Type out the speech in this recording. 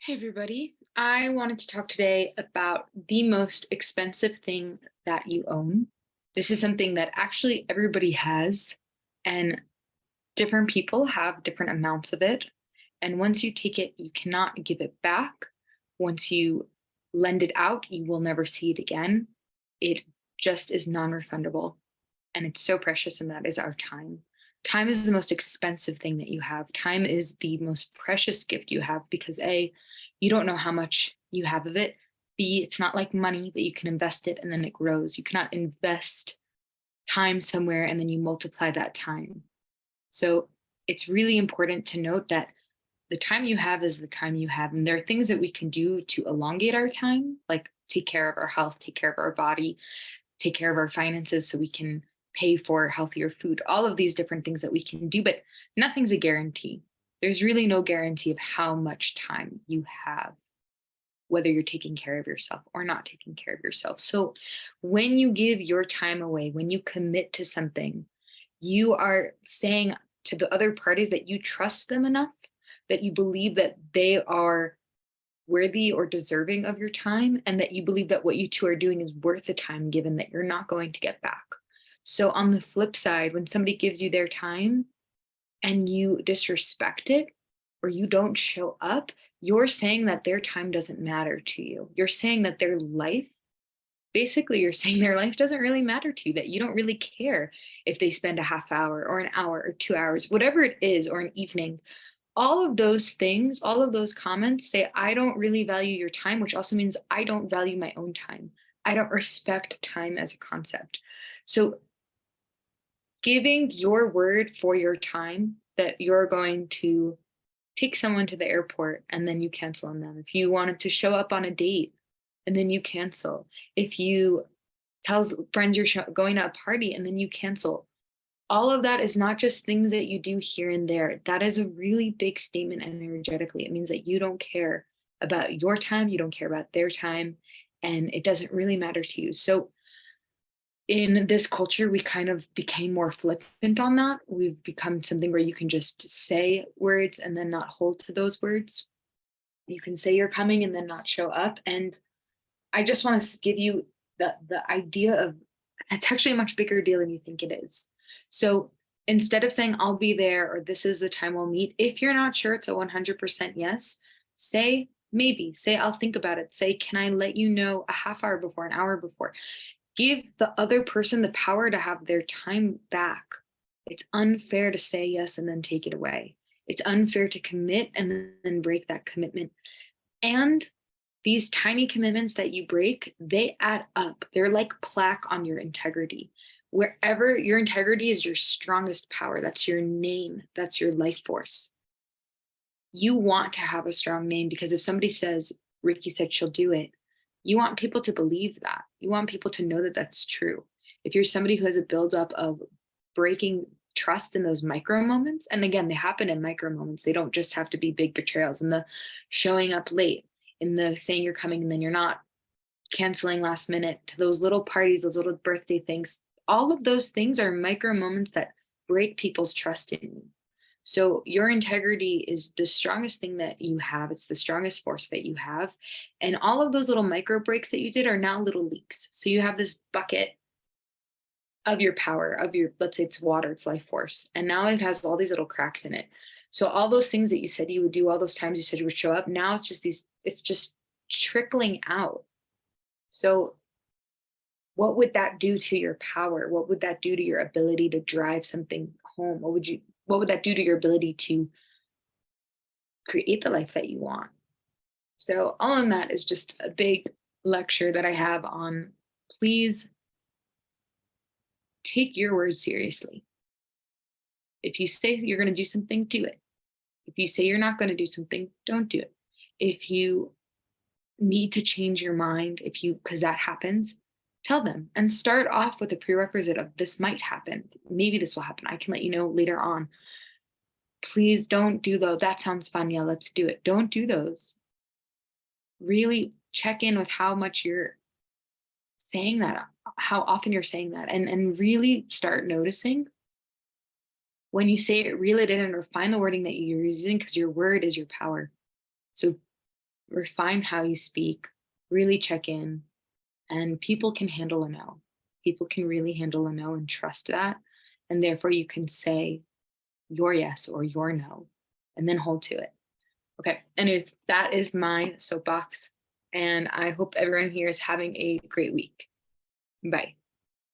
Hey, everybody. I wanted to talk today about the most expensive thing that you own. This is something that actually everybody has, and different people have different amounts of it. And once you take it, you cannot give it back. Once you lend it out, you will never see it again. It just is non refundable. And it's so precious, and that is our time. Time is the most expensive thing that you have. Time is the most precious gift you have because A, you don't know how much you have of it. B, it's not like money that you can invest it and then it grows. You cannot invest time somewhere and then you multiply that time. So it's really important to note that the time you have is the time you have. And there are things that we can do to elongate our time, like take care of our health, take care of our body, take care of our finances so we can pay for healthier food, all of these different things that we can do, but nothing's a guarantee. There's really no guarantee of how much time you have, whether you're taking care of yourself or not taking care of yourself. So when you give your time away, when you commit to something, you are saying to the other parties that you trust them enough, that you believe that they are worthy or deserving of your time, and that you believe that what you two are doing is worth the time given that you're not going to get back. So, on the flip side, when somebody gives you their time and you disrespect it or you don't show up, you're saying that their time doesn't matter to you. You're saying that their life, basically, you're saying their life doesn't really matter to you, that you don't really care if they spend a half hour or an hour or 2 hours, whatever it is, or an evening. All of those things, all of those comments say, I don't really value your time, which also means I don't value my own time. I don't respect time as a concept. So, giving your word for your time that you're going to take someone to the airport and then you cancel on them. If you wanted to show up on a date and then you cancel. If you tell friends you're going to a party and then you cancel, all of that is not just things that you do here and there. That is a really big statement energetically. It means that you don't care about your time, you don't care about their time, and it doesn't really matter to you. So, in this culture, we kind of became more flippant on that. We've become something where you can just say words and then not hold to those words. You can say you're coming and then not show up. And I just want to give you the idea of it's actually a much bigger deal than you think it is. So instead of saying I'll be there or this is the time we'll meet, if you're not sure it's a 100% yes, say maybe. Say I'll think about it. Say can I let you know a half hour before, an hour before? Give the other person the power to have their time back. It's unfair to say yes and then take it away. It's unfair to commit and then break that commitment. And these tiny commitments that you break, they add up. They're like plaque on your integrity. Wherever your integrity is your strongest power, that's your name, that's your life force. You want to have a strong name because if somebody says, Ricky said she'll do it, you want people to believe that. You want people to know that that's true. If you're somebody who has a buildup of breaking trust in those micro moments, and again, they happen in micro moments, they don't just have to be big betrayals, and the showing up late, in the saying you're coming and then you're not, canceling last minute, to those little parties, those little birthday things, all of those things are micro moments that break people's trust in you. So your integrity is the strongest thing that you have. It's the strongest force that you have. And all of those little micro breaks that you did are now little leaks. So you have this bucket of your power, of your, let's say it's water, it's life force. And now it has all these little cracks in it. So all those things that you said you would do, all those times you said you would show up, now it's just these, it's just trickling out. So what would that do to your power? What would that do to your ability to drive something home? What would that do to your ability to create the life that you want? So all in that is just a big lecture that I have on please take your words seriously. If you say you're going to do something, do it. If you say you're not going to do something, don't do it. If you need to change your mind, if you, because that happens, tell them and start off with a prerequisite of this might happen. Maybe this will happen. I can let you know later on. Please don't do those. That sounds fun. Yeah, let's do it. Don't do those. Really check in with how much you're saying that, how often you're saying that, and really start noticing when you say it, reel it in and refine the wording that you're using because your word is your power. So refine how you speak, really check in, and people can handle a no. People can really handle a no and trust that. And therefore, you can say your yes or your no and then hold to it. Okay. Anyways, that is my soapbox. And I hope everyone here is having a great week. Bye.